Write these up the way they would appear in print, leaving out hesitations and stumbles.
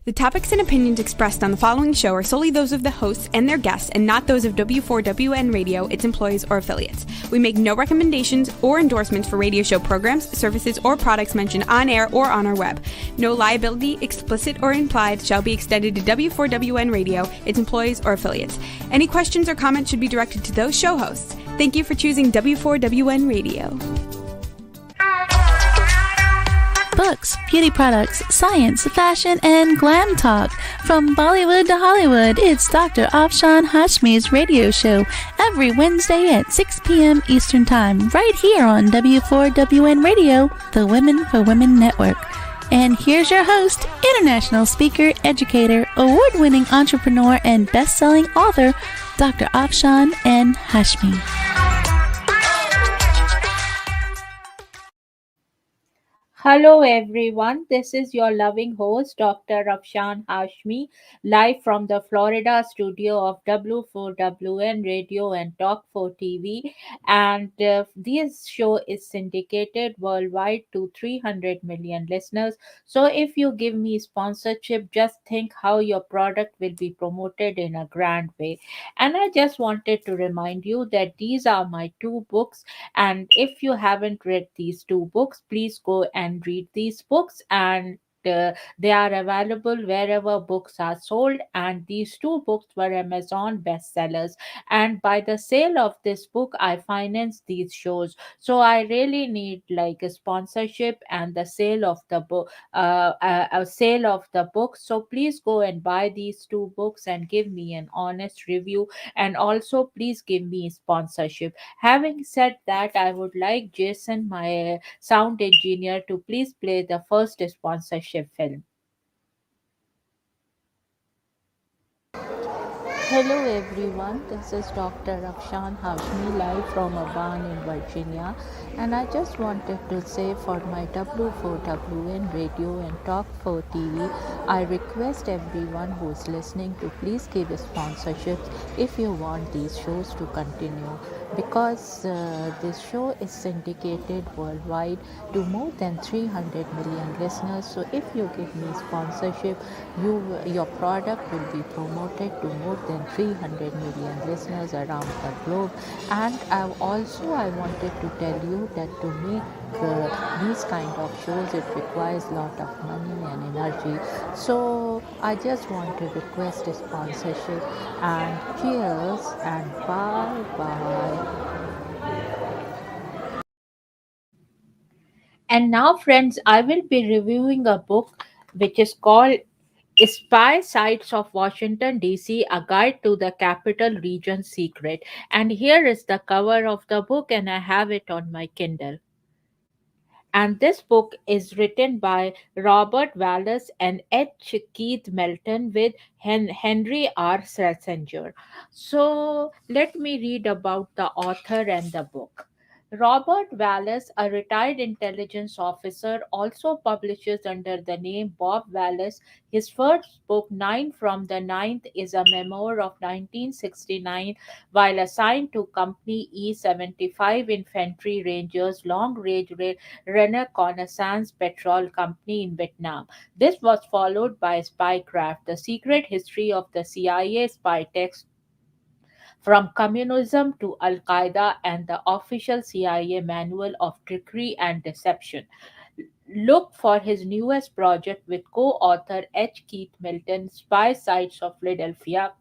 The topics and opinions expressed on the following show are solely those of the hosts and their guests and not those of W4WN Radio, its employees, or affiliates. We make no recommendations or endorsements for radio show programs, services, or products mentioned on air or on our web. No liability, explicit or implied, shall be extended to W4WN Radio, its employees, or affiliates. Any questions or comments should be directed to those show hosts. Thank you for choosing W4WN Radio. Books, beauty products, science, fashion, and glam talk. From Bollywood to Hollywood, it's Dr.Afshan Hashmi's radio show every Wednesday at 6 p.m. Eastern Time, right here on W4WN Radio, the Women for Women Network. And here's your host, international speaker, educator, award-winning entrepreneur, and best-selling author, Dr. Afshan Hashmi. Hello everyone, this is your loving host Dr. Afshan Hashmi, live from the Florida studio of W4WN Radio and Talk 4 TV, and this show is syndicated worldwide to 300 million listeners. So if you give me sponsorship, just think how your product will be promoted in a grand way. And I just wanted to remind you that these are my two books, and if you haven't read these two books, please go and read these books, and they are available wherever books are sold. And these two books were Amazon bestsellers, and by the sale of this book I finance these shows. So I really need like a sponsorship and the sale of the book, a sale of the book. So please go and buy these two books and give me an honest review, and also please give me sponsorship. Having said that, I would like Jason, my sound engineer, to please play the first sponsorship film. Hello everyone, this is Dr. Afshan Hashmi, live from a barn in Virginia, and I just wanted to say for my W4WN Radio and Talk 4 TV, I request everyone who is listening to please give sponsorships if you want these shows to continue, because this show is syndicated worldwide to more than 300 million listeners. So if you give me sponsorship, your product will be promoted to more than 300 million listeners around the globe. And I wanted to tell you that to make these kind of shows, it requires a lot of money and energy. So I just want to request a sponsorship, and cheers and bye bye. And now friends, I will be reviewing a book which is called Spy Sites of Washington, D.C., A Guide to the Capital Region Secret. And here is the cover of the book, and I have it on my Kindle. And this book is written by Robert Wallace and H. Keith Melton with Henry R. Schlesinger. So let me read about the author and the book. Robert Wallace, a retired intelligence officer, also publishes under the name Bob Wallace. His first book, Nine from the Ninth, is a memoir of 1969 while assigned to Company E-75 Infantry Rangers Long Range Reconnaissance Patrol Company in Vietnam. This was followed by Spycraft, the secret history of the CIA spy text from communism to Al Qaeda, and the official CIA manual of trickery and deception. Look for his newest project with co author H. Keith Milton, Spy Sites of Philadelphia.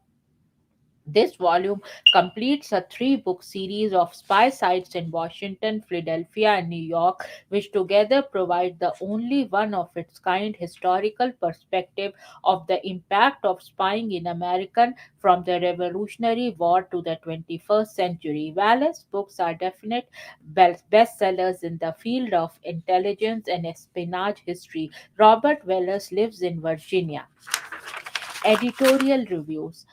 This volume completes a three-book series of spy sites in Washington, Philadelphia, and New York, which together provide the only one of its kind historical perspective of the impact of spying in America from the Revolutionary War to the 21st century. Wallace's books are definite bestsellers in the field of intelligence and espionage history. Robert Wallace lives in Virginia. Editorial reviews.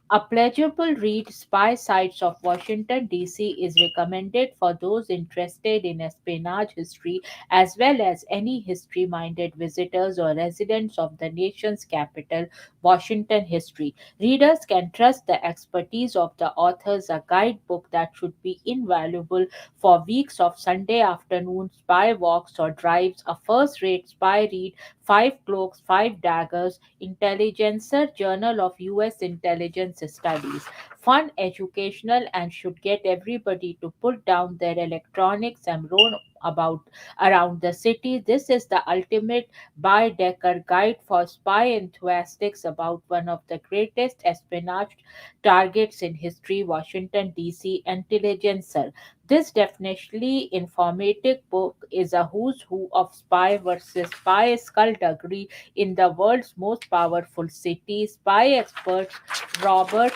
A pleasurable read, Spy Sites of Washington, D.C. is recommended for those interested in espionage history as well as any history minded visitors or residents of the nation's capital, Washington history. Readers can trust the expertise of the authors, a guidebook that should be invaluable for weeks of Sunday afternoon spy walks or drives, a first rate spy read, Five Cloaks, Five Daggers, Intelligencer Journal of U.S. Intelligence Studies. Fun, educational, and should get everybody to put down their electronics and roam about around the city. This is the ultimate bi-decker guide for spy enthusiasts about one of the greatest espionage targets in history, Washington, D.C. Intelligencer. This definitely informative book is a who's who of spy versus spy skullduggery in the world's most powerful city. Spy experts Robert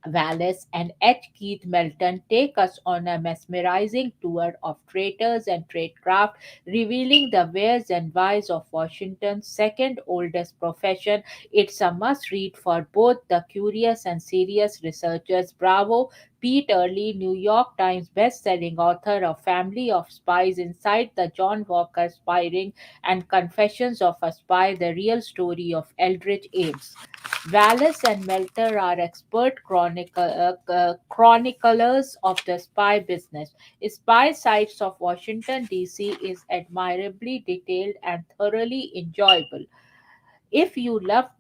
Wallace and H. Keith Melton take us on a mesmerizing tour of traitors and tradecraft, revealing the wheres and whys of Washington's second oldest profession. It's a must read for both the curious and serious researchers. Bravo, Pete Early, New York Times best-selling author of Family of Spies, Inside the John Walker Spy Ring, and Confessions of a Spy, the real story of Eldridge Ames. Wallace and Melter are expert chroniclers of the spy business. Spy Sites of Washington, D.C. is admirably detailed and thoroughly enjoyable. If you love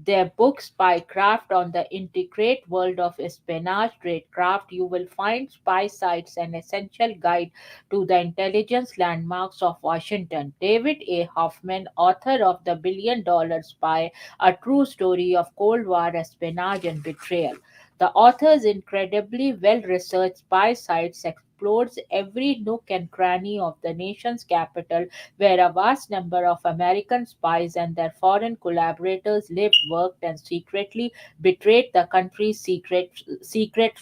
their book Spycraft on the intricate world of espionage tradecraft, you will find Spy Sites an essential guide to the intelligence landmarks of Washington. David A. Hoffman, author of The $1 Billion Spy, a true story of Cold War espionage and betrayal. The author's incredibly well researched Spy Sites explores every nook and cranny of the nation's capital where a vast number of American spies and their foreign collaborators lived, worked, and secretly betrayed the country's secrets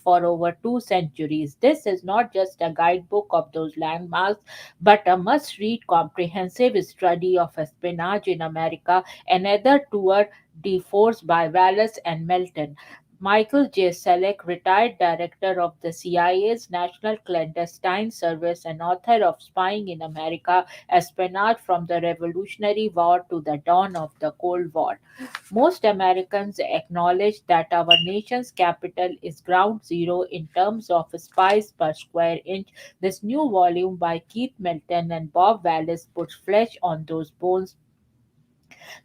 for over 2 centuries. This is not just a guidebook of those landmarks, but a must read comprehensive study of espionage in America, another tour de force by Wallace and Melton. Michael J. Selleck, retired director of the CIA's National Clandestine Service and author of Spying in America, Espionage from the Revolutionary War to the Dawn of the Cold War. Most Americans acknowledge that our nation's capital is ground zero in terms of spies per square inch. This new volume by Keith Melton and Bob Wallace puts flesh on those bones,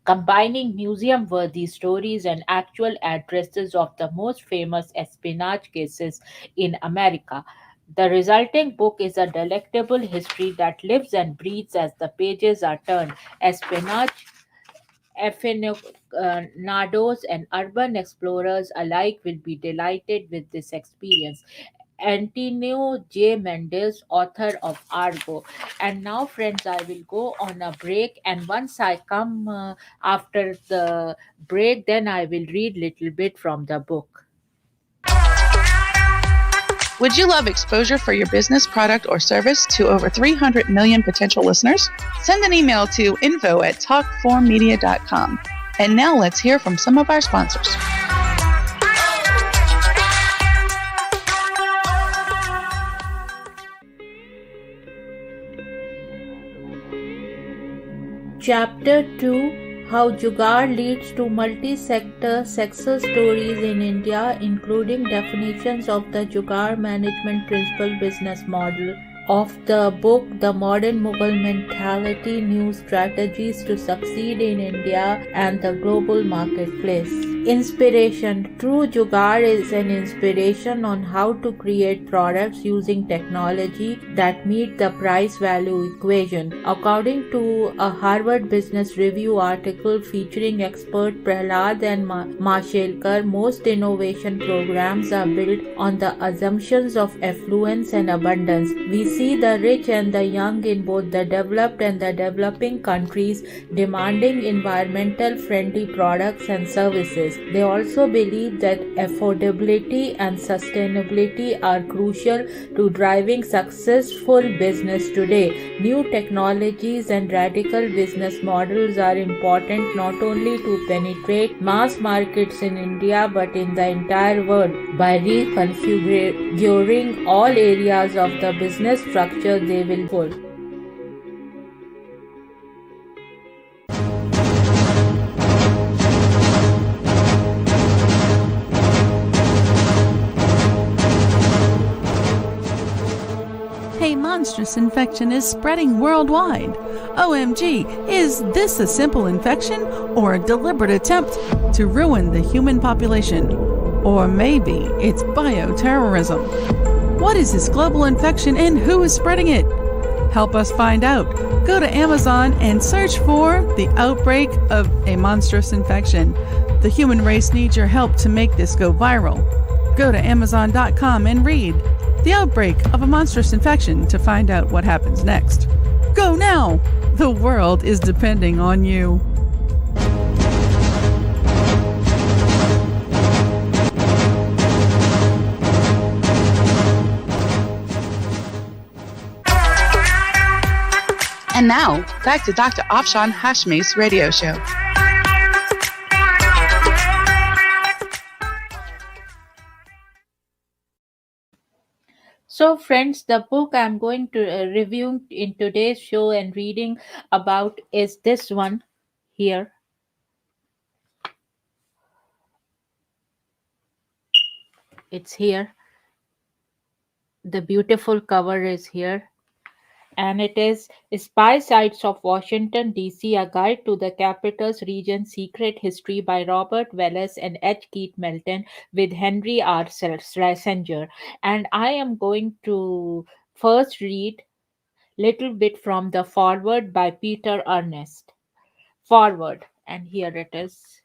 combining museum worthy stories and actual addresses of the most famous espionage cases in America. The resulting book is a delectable history that lives and breathes as the pages are turned. Espionage aficionados and urban explorers alike will be delighted with this experience. Antonio J. Mendes, author of Argo. And now, friends, I will go on a break. And once I come after the break, then I will read little bit from the book. Would you love exposure for your business, product, or service to over 300 million potential listeners? Send an email to info@talkformedia.com. And now let's hear from some of our sponsors. Chapter 2, How Jugaad Leads to Multi-Sector Success Stories in India, including definitions of the Jugaad Management Principle business model. Of the book, The Modern Mughal Mentality, New Strategies to Succeed in India and the Global Marketplace. Inspiration. True Jugaad is an inspiration on how to create products using technology that meet the price-value equation. According to a Harvard Business Review article featuring expert Prahlad and Mashelkar, most innovation programs are built on the assumptions of affluence and abundance. We see the rich and the young in both the developed and the developing countries demanding environmental friendly products and services. space. They also believe that affordability and sustainability are crucial to driving successful business today. New technologies and radical business models are important not only to penetrate mass markets in India but in the entire world. By reconfiguring all areas of the business structure, they will full. A monstrous infection is spreading worldwide. OMG, is this a simple infection or a deliberate attempt to ruin the human population? Or maybe it's bioterrorism. What is this global infection and who is spreading it? Help us find out. Go to Amazon and search for The Outbreak of a Monstrous Infection. The human race needs your help to make this go viral. Go to Amazon.com and read The Outbreak of a Monstrous Infection to find out what happens next. Go now! The world is depending on you. And now, back to Dr. Afshan Hashmi's radio show. So, friends, the book I'm going to review in today's show and reading about is this one here. It's here. The beautiful cover is here. And it is Spy Sites of Washington, D.C., A Guide to the Capital's Region's Secret History by Robert Wallace and H. Melton with Henry R. Schlesinger. And I am going to first read little bit from the foreword by Peter Earnest. Foreword, and here it is.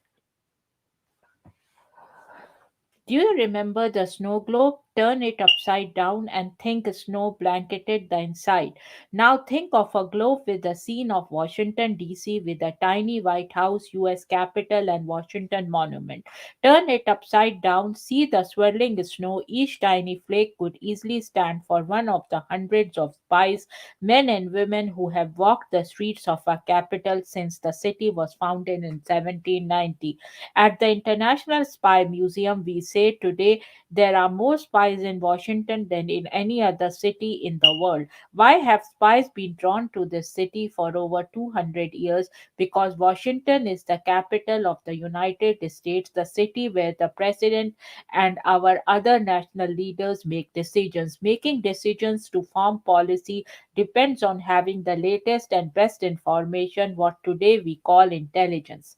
Do you remember the snow globe? Turn it upside down and think snow blanketed the inside. Now think of a globe with the scene of Washington, D.C., with a tiny White House, U.S. Capitol, and Washington Monument. Turn it upside down, see the swirling snow. Each tiny flake could easily stand for one of the hundreds of spies, men and women who have walked the streets of our capital since the city was founded in 1790. At the International Spy Museum, we say today there are more spies in Washington than in any other city in the world. Why have spies been drawn to this city for over 200 years? Because Washington is the capital of the United States, the city where the president and our other national leaders make decisions. Making decisions to form policy depends on having the latest and best information, what today we call intelligence.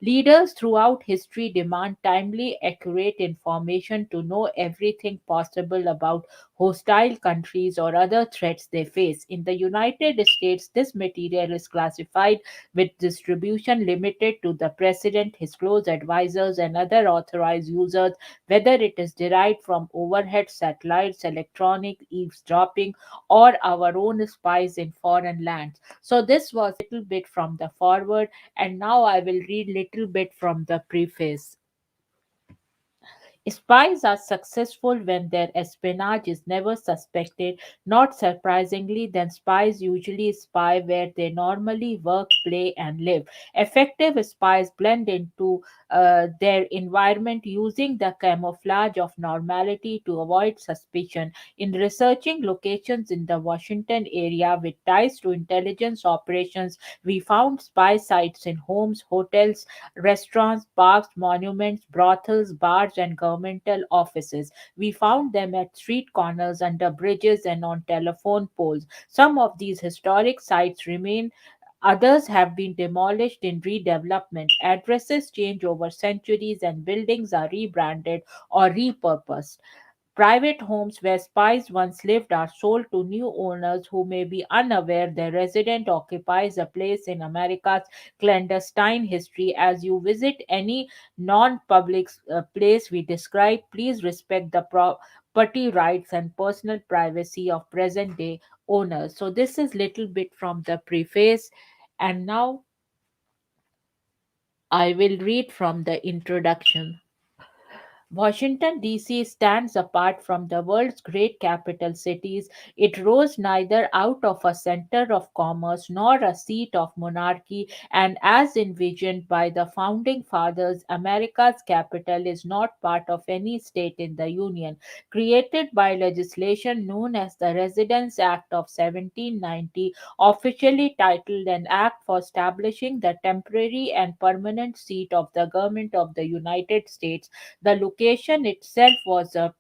Leaders throughout history demand timely, accurate information to know everything possible about hostile countries or other threats they face. In the United States, this material is classified with distribution limited to the president, his close advisors, and other authorized users, whether it is derived from overhead satellites, electronic eavesdropping, or our own spies in foreign lands. So, this was a little bit from the forward, and now I will read little bit from the preface. Spies are successful when their espionage is never suspected. Not surprisingly, then spies usually spy where they normally work, play, and live. Effective spies blend into their environment using the camouflage of normality to avoid suspicion. In researching locations in the Washington area with ties to intelligence operations, we found spy sites in homes, hotels, restaurants, parks, monuments, brothels, bars, and governmental offices. We found them at street corners, under bridges, and on telephone poles. Some of these historic sites remain. Others have been demolished in redevelopment. Addresses change over centuries and buildings are rebranded or repurposed. Private homes where spies once lived are sold to new owners who may be unaware their resident occupies a place in America's clandestine history. As you visit any non public place we describe, please respect the property rights and personal privacy of present day owners. So, this is little bit from the preface. And now I will read from the introduction. Washington, D.C. stands apart from the world's great capital cities. It rose neither out of a center of commerce nor a seat of monarchy, and as envisioned by the founding fathers, America's capital is not part of any state in the Union. Created by legislation known as the Residence Act of 1790, officially titled an Act for establishing the temporary and permanent seat of the government of the United States, the location itself was a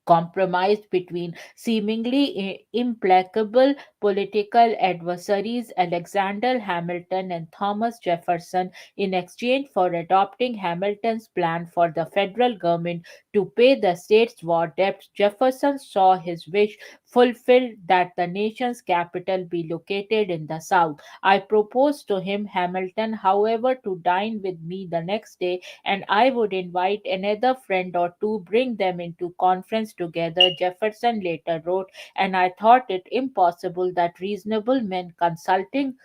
compromise between seemingly implacable political adversaries Alexander Hamilton and Thomas Jefferson in exchange for adopting Hamilton's plan for the federal government to pay the state's war debts. Jefferson saw his wish fulfilled that the nation's capital be located in the south. I proposed to him, Hamilton, however, to dine with me the next day, and I would invite another friend or two, bring them into conference together, Jefferson later wrote, and I thought it impossible that reasonable men consulting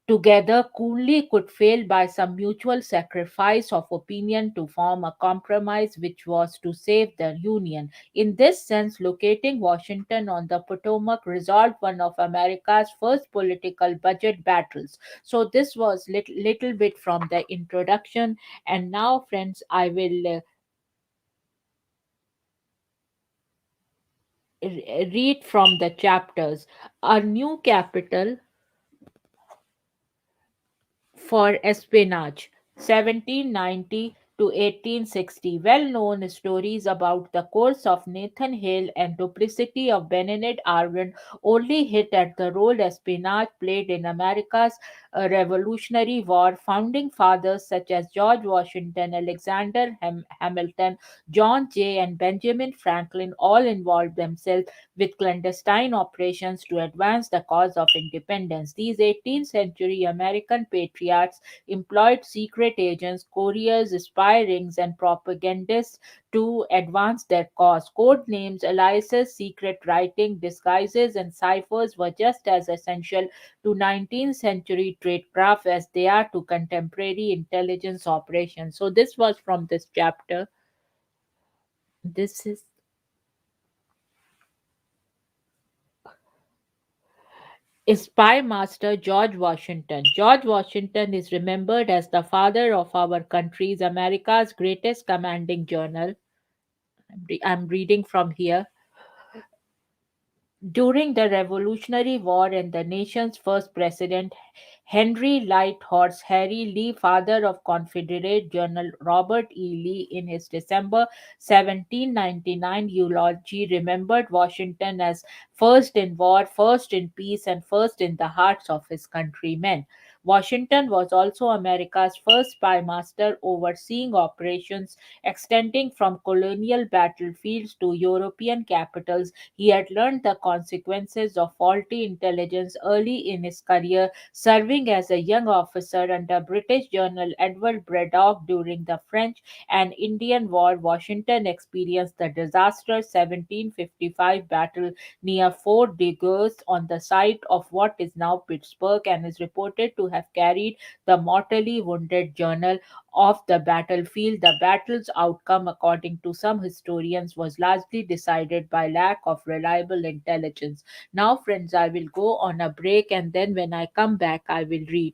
together coolly could fail by some mutual sacrifice of opinion to form a compromise which was to save the Union. In this sense, locating Washington on the Potomac resolved one of America's first political budget battles. So, this was little bit from the introduction, and now, friends, I will read from the chapters. A new capital for espionage, 1790 to 1860. Well known stories about the course of Nathan Hale and duplicity of Benedict Arvin only hit at the role espionage played in America's Revolutionary War. Founding fathers such as George Washington, Alexander Hamilton, John Jay, and Benjamin Franklin all involved themselves with clandestine operations to advance the cause of independence. These 18th century American patriots employed secret agents, couriers, spy rings, and propagandists to advance their cause. Code names, aliases, secret writing, disguises, and ciphers were just as essential to 19th century tradecraft as they are to contemporary intelligence operations. So, this was from this chapter. This is spymaster George Washington. George Washington is remembered as the father of our country's America's greatest commanding general. I'm reading from here. During the Revolutionary War and the nation's first president, Henry Light Horse Harry Lee, father of Confederate General Robert E. Lee, in his December 1799 eulogy, remembered Washington as first in war, first in peace, and first in the hearts of his countrymen. Washington was also America's first spymaster, overseeing operations extending from colonial battlefields to European capitals. He had learned the consequences of faulty intelligence early in his career, serving as a young officer under British General Edward Braddock during the French and Indian War. Washington experienced the disastrous 1755 battle near Fort Degues on the site of what is now Pittsburgh, and is reported to have carried the mortally wounded general off the battlefield. The battle's outcome, according to some historians, was largely decided by lack of reliable intelligence. Now, friends, I will go on a break, and then when I come back, I will read.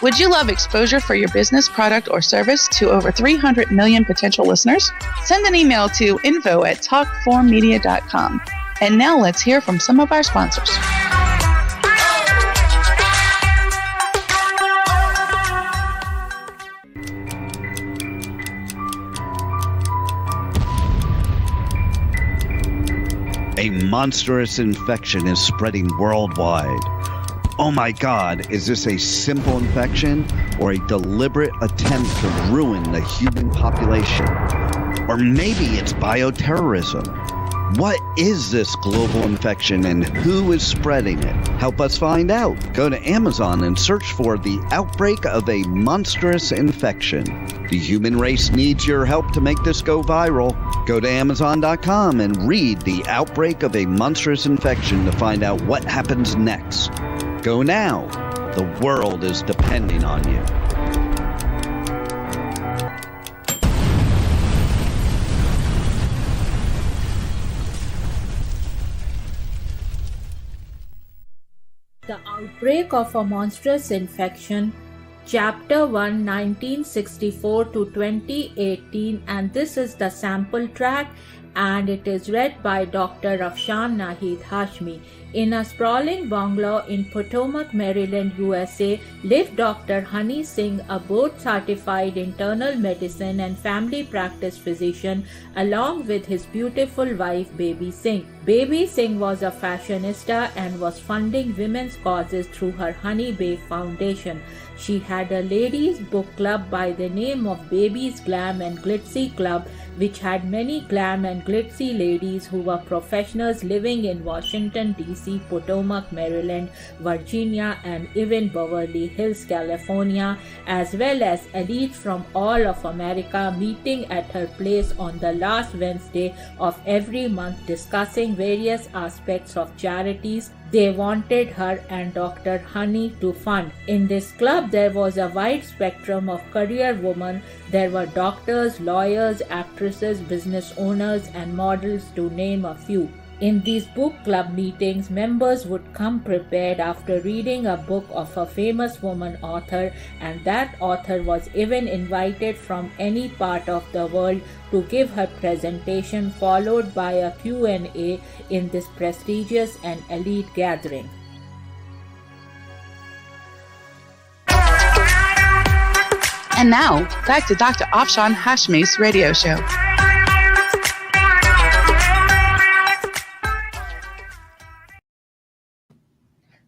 Would you love exposure for your business, product, or service to over 300 million potential listeners? Send an email to info@talkformedia.com. And now let's hear from some of our sponsors. A monstrous infection is spreading worldwide. Oh my God, is this a simple infection or a deliberate attempt to ruin the human population? Or maybe it's bioterrorism. What is this global infection and who is spreading it? Help us find out. Go to Amazon and search for The Outbreak of a Monstrous Infection. The human race needs your help to make this go viral. Go to Amazon.com and read The Outbreak of a Monstrous Infection to find out what happens next. Go now. The world is depending on you. The Outbreak of a Monstrous Infection, Chapter 1, 1964 to 2018, and this is the sample track, and it is read by Dr.Afshan Hashmi. In a sprawling bungalow in Potomac, Maryland, USA, lived Dr. Honey Singh, a board-certified internal medicine and family practice physician, along with his beautiful wife, Baby Singh. Baby Singh was a fashionista and was funding women's causes through her Honey Babe Foundation. She had a ladies' book club by the name of Baby's Glam and Glitzy Club, which had many glam and glitzy ladies who were professionals living in Washington, D.C., Potomac, Maryland, Virginia, and even Beverly Hills, California, as well as elites from all of America meeting at her place on the last Wednesday of every month, discussing various aspects of charities they wanted her and Dr. Honey to fund. In this club, there was a wide spectrum of career women. There were doctors, lawyers, actresses, business owners, and models, to name a few. In these book club meetings, members would come prepared after reading a book of a famous woman author, and that author was even invited from any part of the world to give her presentation, followed by a Q&A in this prestigious and elite gathering. And now, back to Dr. Afshan Hashmi's radio show.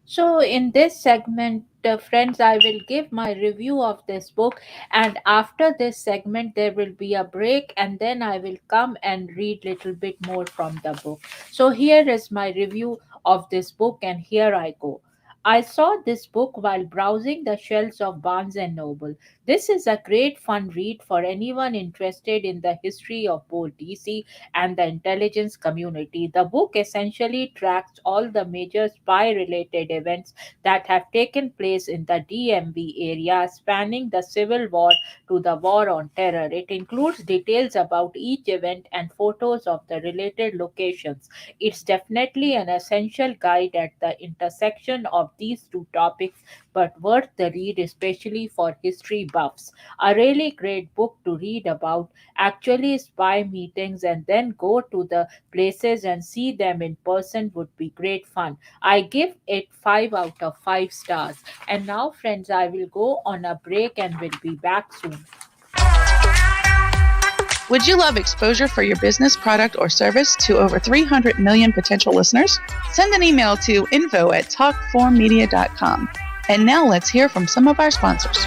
So in this segment, friends, I will give my review of this book, and after this segment there will be a break, and then I will come and read little bit more from the book. So here is my review of this book, and here I go. I saw this book while browsing the shelves of Barnes & Noble. This is a great fun read for anyone interested in the history of both DC and the intelligence community. The book essentially tracks all the major spy-related events that have taken place in the DMV area, spanning the Civil War to the War on Terror. It includes details about each event and photos of the related locations. It's definitely an essential guide at the intersection of these two topics, but worth the read, especially for history buffs. A really great book to read about actually spy meetings and then go to the places and see them in person would be great fun. I give it 5 out of 5 stars. And now, friends, I will go on a break and will be back soon. Would you love exposure for your business, product, or service to over 300 million potential listeners? Send an email to info@talk4media.com. And now let's hear from some of our sponsors.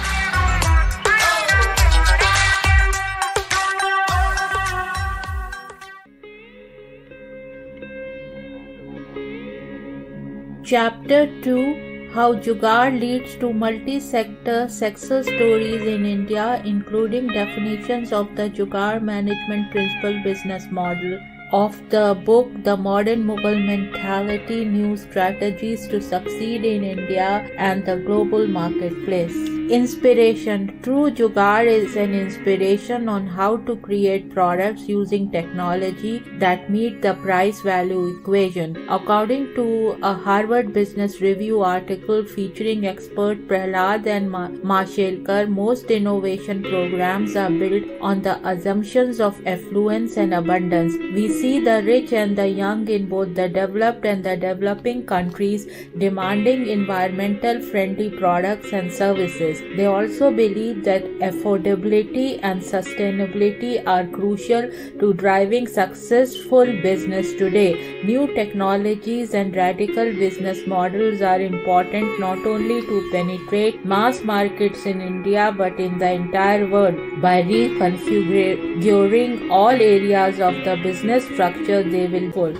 Chapter 2, How Jugaad Leads to Multi-Sector Success Stories in India, including definitions of the Jugaad Management Principle business model. Of the book, The Modern Mughal Mentality, New Strategies to Succeed in India and the Global Marketplace. Inspiration. True Jugaad is an inspiration on how to create products using technology that meet the price-value equation. According to a Harvard Business Review article featuring expert Prahlad and Mashelkar, most innovation programs are built on the assumptions of affluence and abundance. We see the rich and the young in both the developed and the developing countries demanding environmental friendly products and services. They also believe that affordability and sustainability are crucial to driving successful business today. New technologies and radical business models are important not only to penetrate mass markets in India but in the entire world. By reconfiguring all areas of the business structure, they will hold.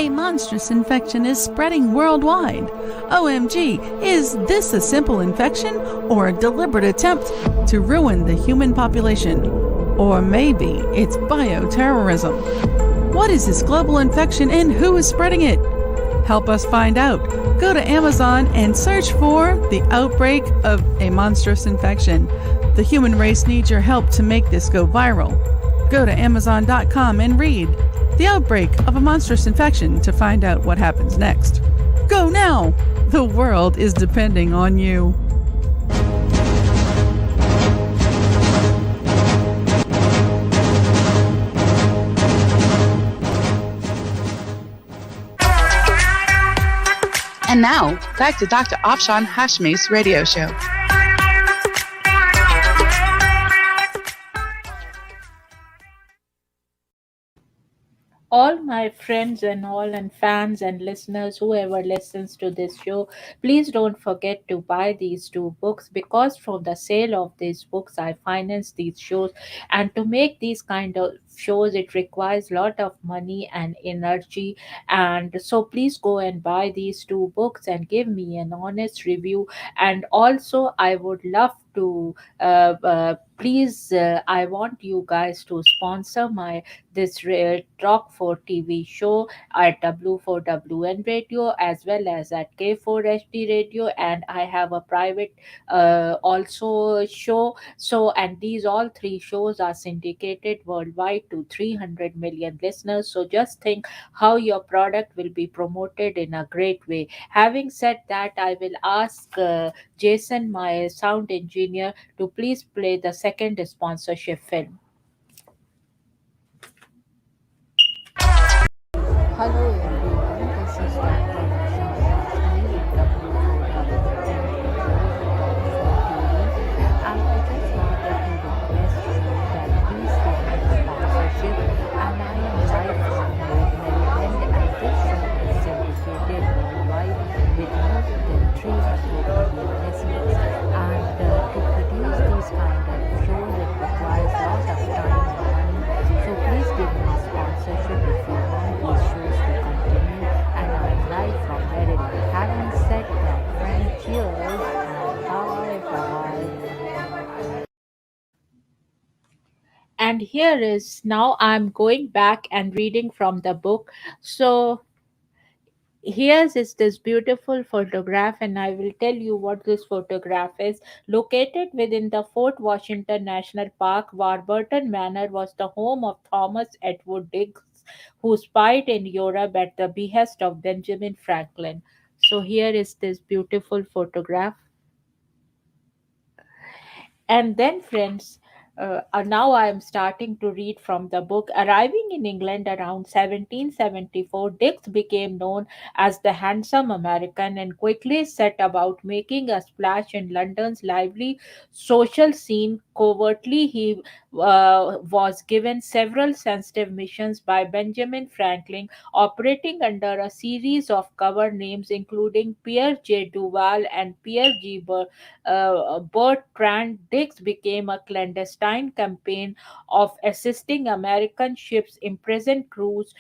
A monstrous infection is spreading worldwide. OMG, is this a simple infection or a deliberate attempt to ruin the human population? Or maybe it's bioterrorism. What is this global infection and who is spreading it? Help us find out. Go to Amazon and search for The Outbreak of a Monstrous Infection. The human race needs your help to make this go viral. Go to Amazon.com and read The Outbreak of a Monstrous Infection to find out what happens next. Go now! The world is depending on you. And now, back to Dr. Afshan Hashmi's radio show. All my friends and all and fans and listeners, whoever listens to this show, please don't forget to buy these two books, because from the sale of these books I finance these shows. And to make these kind of shows, it requires a lot of money and energy. And so please go and buy these two books and give me an honest review. And also I would love to please, I want you guys to sponsor my this talk for TV show at W4WN radio, as well as at K4HD radio. And I have a private also show. So, and these all three shows are syndicated worldwide to 300 million listeners. So just think how your product will be promoted in a great way. Having said that, I will ask Jason, my sound engineer, to please play the second sponsorship film. Hello everyone, this is Dr. Afshan Hashmi, and I just wanted to request you that please give me sponsorship, and I am live from Melton, and this show is syndicated worldwide with more than 300 million listeners. And to produce these kind of shows, it requires lots of time and money. So please give me sponsorship if you want these shows to continue. And I'm live from Maryland. Having said that, friend, cheers and bye bye. And here is, now I'm going back and reading from the book. So here's is this beautiful photograph, and I will tell you what this photograph is. Located within the Fort Washington National Park, Warburton Manor was the home of Thomas Edward Digges, who spied in Europe at the behest of Benjamin Franklin. So here is this beautiful photograph. And then, friends, now I am starting to read from the book. Arriving in England around 1774, Dix became known as the handsome American and quickly set about making a splash in London's lively social scene. Covertly, he was given several sensitive missions by Benjamin Franklin, operating under a series of cover names including Pierre J. Duval and Pierre G. Bertrand. Dix became a clandestine campaign of assisting American ships' imprisoned crews,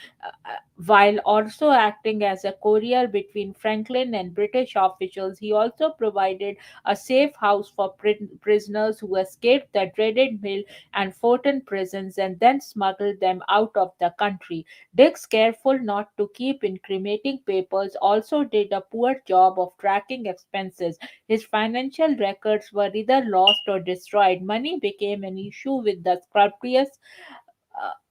while also acting as a courier between Franklin and British officials. He also provided a safe house for prisoners who escaped the dreaded Mill and Fortin prisons and then smuggled them out of the country. Dix, careful not to keep incriminating papers, also did a poor job of tracking expenses. His financial records were either lost or destroyed. Money became an issue with the scrupulous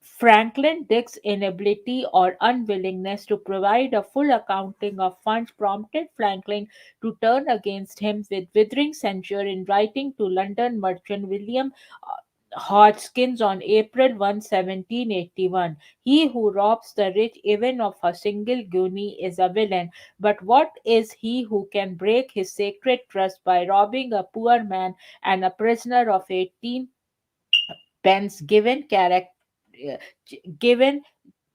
Franklin. Dick's inability or unwillingness to provide a full accounting of funds prompted Franklin to turn against him with withering censure in writing to London merchant William Hodgkins on April 1, 1781. He who robs the rich even of a single guinea is a villain, but what is he who can break his sacred trust by robbing a poor man and a prisoner of 18 pence given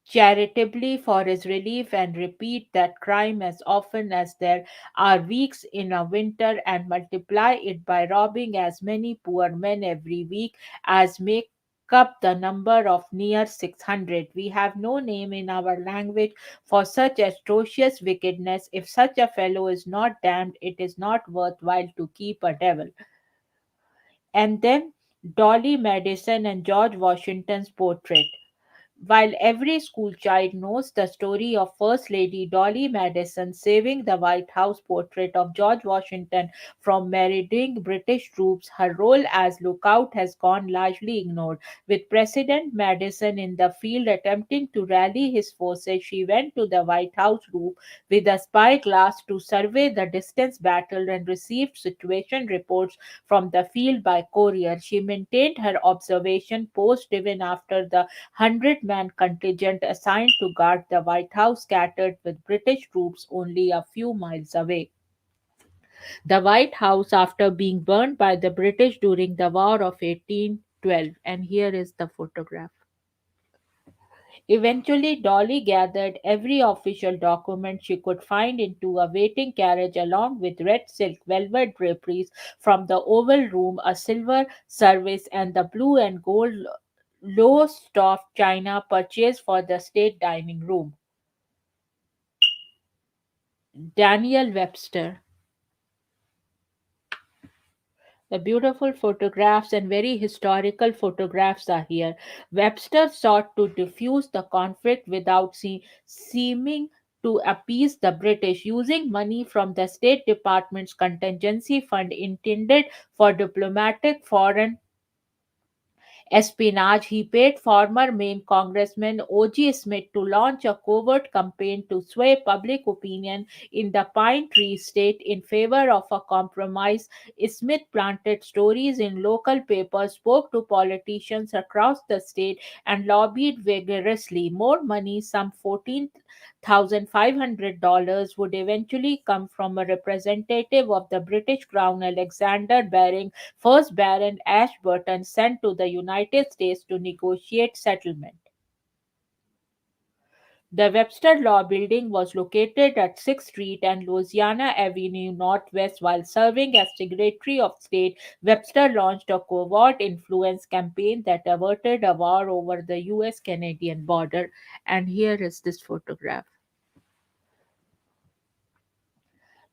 charitably for his relief, and repeat that crime as often as there are weeks in a winter, and multiply it by robbing as many poor men every week as make up the number of near 600. We have no name in our language for such atrocious wickedness. If such a fellow is not damned, it is not worthwhile to keep a devil. And then Dolly Madison and George Washington's portrait. While every school child knows the story of First Lady Dolly Madison saving the White House, portrait of George Washington from marauding British troops, her role as lookout has gone largely ignored. With President Madison in the field attempting to rally his forces, she went to the White House roof with a spyglass to survey the distance battle and received situation reports from the field by courier. She maintained her observation post even after the 100-man contingent assigned to guard the White House scattered with British troops only a few miles away. The White House, after being burned by the British during the War of 1812, and here is the photograph. Eventually, Dolly gathered every official document she could find into a waiting carriage along with red silk velvet draperies from the Oval Room, a silver service, and the blue and gold low stuffed china purchased for the state dining room. Daniel Webster. The beautiful photographs and very historical photographs are here. Webster sought to diffuse the conflict without seeming to appease the British, using money from the State Department's contingency fund intended for diplomatic foreign espionage. He paid former Maine Congressman O.G. Smith to launch a covert campaign to sway public opinion in the Pine Tree State in favor of a compromise. Smith planted stories in local papers, spoke to politicians across the state, and lobbied vigorously. More money, some $14,500, would eventually come from a representative of the British Crown, Alexander Baring, first Baron Ashburton, sent to the United States to negotiate settlement. The Webster Law Building was located at 6th Street and Louisiana Avenue Northwest. While serving as Secretary of State, Webster launched a covert influence campaign that averted a war over the US Canadian border. And here is this photograph.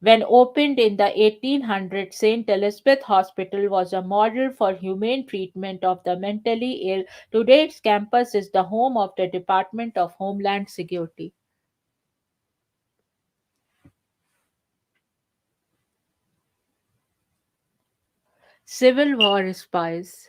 When opened in the 1800s, St. Elizabeth Hospital was a model for humane treatment of the mentally ill. Today, its campus is the home of the Department of Homeland Security. Civil War spies.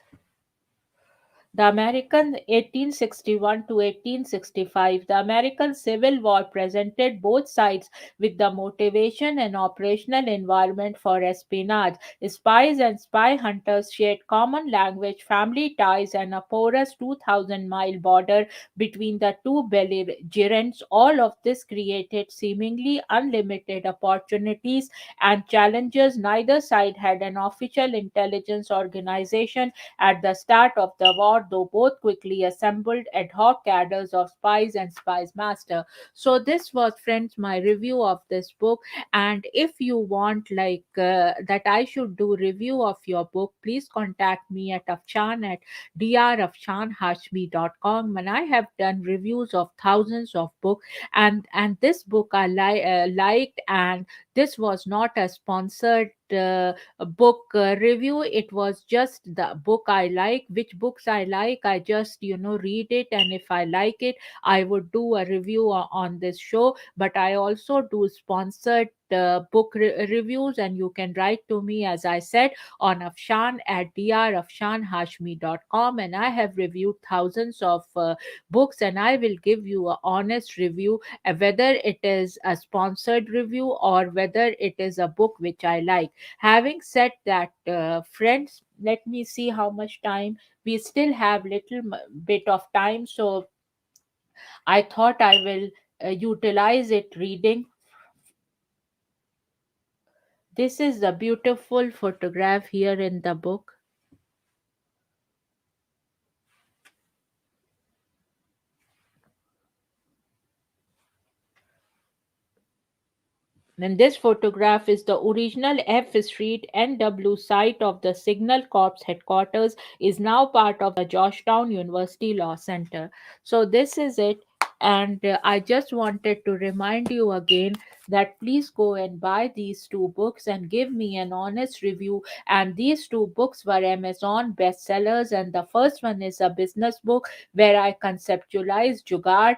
The American 1861 to 1865, the American Civil War presented both sides with the motivation and operational environment for espionage. Spies and spy hunters shared common language, family ties, and a porous 2,000-mile border between the two belligerents. All of this created seemingly unlimited opportunities and challenges. Neither side had an official intelligence organization at the start of the war, though both quickly assembled ad hoc cadres of spies and spies master. So this was, friends, my review of this book. And if you want that I should do review of your book, please contact me at Afshan at drafshanhashmi.com. And I have done reviews of thousands of books, and this book I liked, and this was not a sponsored a book review. It was just the book I like. Which books I like, I just read it, and if I like it, I would do a review on this show. But I also do sponsored book reviews, and you can write to me, as I said, on Afshan at drafshanhashmi.com, and I have reviewed thousands of books, and I will give you a honest review, whether it is a sponsored review or whether it is a book which I like. Having said that, friends, let me see how much time we still have. Little bit of time, so I thought I will utilize it reading. This is a beautiful photograph here in the book. And this photograph is the original F Street NW site of the Signal Corps headquarters, is now part of the Georgetown University Law Center. So this is it. And I just wanted to remind you again that please go and buy these two books and give me an honest review. And these two books were Amazon bestsellers. And the first one is a business book where I conceptualize Jugaad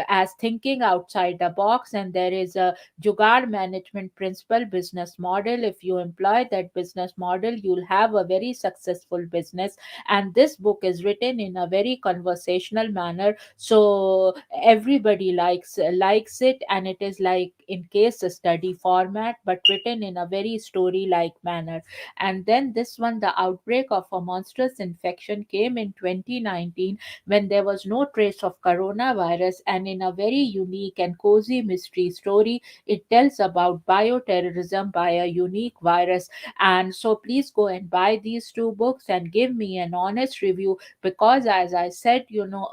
as thinking outside the box. And there is a Jugaad management principle business model. If you employ that business model, you'll have a very successful business. And this book is written in a very conversational manner, so everybody likes it, and it is like in case study format but written in a very story like manner. And then this one, the outbreak of a monstrous infection, came in 2019 when there was no trace of coronavirus, and in a very unique and cozy mystery story, it tells about bioterrorism by a unique virus. And so please go and buy these two books and give me an honest review, because as I said,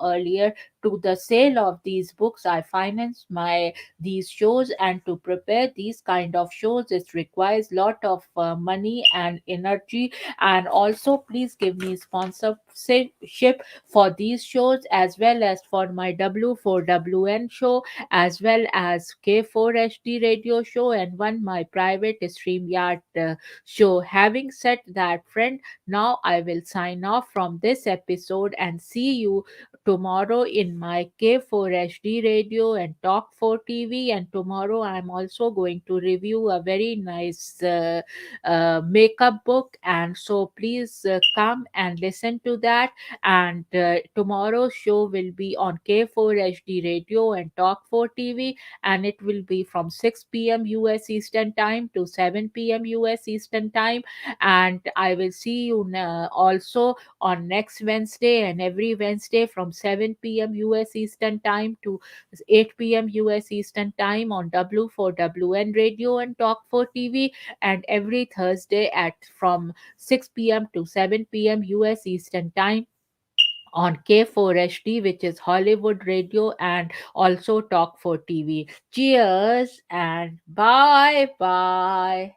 earlier, to the sale of these books I finance my these shows, and to prepare these kind of shows it requires lot of money and energy. And also please give me sponsorship for these shows, as well as for my W4WN show, as well as K4HD radio show, and one my private StreamYard show. Having said that, friend, now I will sign off from this episode and see you tomorrow in my K4HD radio and Talk 4 TV. And tomorrow I'm also going to review a very nice makeup book. And so please come and listen to that. And tomorrow's show will be on K4HD radio and Talk 4 TV, and it will be from 6 p.m. US Eastern Time to 7 p.m. US Eastern Time. And I will see you also on next Wednesday and every Wednesday from 7 p.m. US Eastern Time to 8 p.m. US Eastern Time on W4WN Radio and Talk 4 TV, and every Thursday at from 6 p.m. to 7 p.m. US Eastern Time on K4HD, which is Hollywood Radio, and also Talk 4 TV. Cheers and bye bye.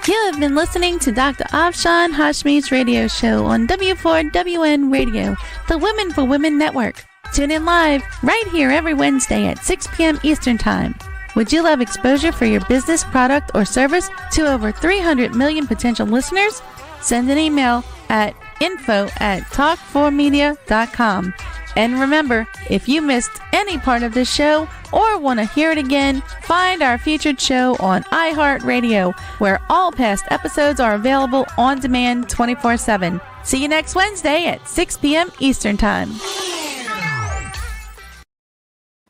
You have been listening to Dr. Afshan Hashmi's radio show on W4WN Radio, the Women for Women Network. Tune in live right here every Wednesday at 6 p.m. Eastern Time. Would you love exposure for your business, product, or service to over 300 million potential listeners? Send an email at info@talk4media.com. And remember, if you missed any part of this show or want to hear it again, find our featured show on iHeartRadio, where all past episodes are available on demand 24/7. See you next Wednesday at 6 p.m. Eastern Time.